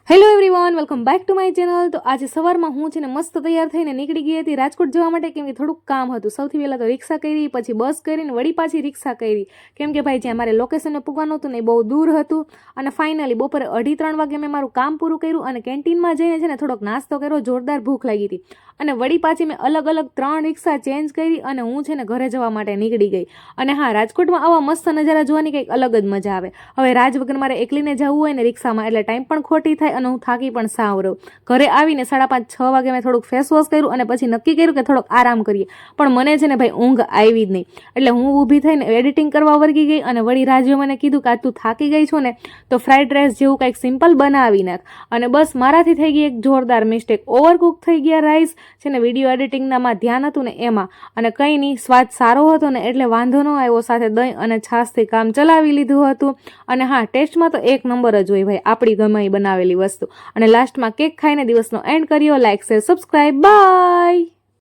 Hello everyone, welcome back to my channel. તો આજે સવારમાં હું છે ને મસ્ત તૈયાર થઈને નીકળી ગઈ હતી રાજકોટ જવા માટે, કેમ કે થોડુંક કામ હતું। સૌથી પહેલાં તો રિક્ષા કરી, પછી બસ કરીને વળી પાછી રિક્ષા કરી, કેમ કે ભાઈ જ્યાં મારે લોકેશને પૂગવાનું હતું ને એ બહુ દૂર હતું। અને ફાઇનલી બપોરે 2:30 વાગે મેં મારું કામ પૂરું કર્યું અને કેન્ટીનમાં જઈને છે ને થોડોક નાસ્તો કર્યો। જોરદાર ભૂખ લાગી હતી અને વળી પાછી મેં અલગ અલગ 3 રિક્ષા ચેન્જ કરી અને હું છે ને ઘરે જવા માટે નીકળી ગઈ। અને હા, રાજકોટમાં આવા મસ્ત નજારા જોવાની કંઈક અલગ જ મજા આવે। હવે રાજ વગર મારે એકલીને જવું હોય ને રિક્ષામાં એટલે ટાઈમ પણ ખોટી થાય અને હું થાકી પણ સાવ રહું। ઘરે આવીને 5:30-6 વાગે મેં થોડુંક ફેસ વોશ કર્યું અને પછી નક્કી કર્યું કે થોડોક આરામ કરીએ, પણ મને છે ને ભાઈ ઊંઘ આવી જ નહીં। એટલે હું ઊભી થઈને એડિટિંગ કરવા વર્ગી ગઈ અને વળી રાજ્યો મને કીધું કે તું થાકી ગઈ છો ને તો ફ્રાઈડ રાઈસ જેવું કંઈક સિમ્પલ બનાવી નાખ। અને બસ મારાથી થઈ ગઈ એક જોરદાર મિસ્ટેક, ઓવરકુક થઈ ગયા રાઈસ છે ને। વિડીયો એડિટિંગનામાં ધ્યાન હતું ને એમાં, અને કંઈ નહીં, સ્વાદ સારો હતો ને એટલે વાંધો ન આવ્યો। સાથે દહીં અને છાશથી કામ ચલાવી લીધું હતું। અને હા, ટેસ્ટમાં તો એક નંબર જ હોય ભાઈ આપણી ગમે બનાવેલી વસ્તુ। અને લાસ્ટમાં કેક ખાઈને દિવસનો એન્ડ કર્યો। Like, share, subscribe, by.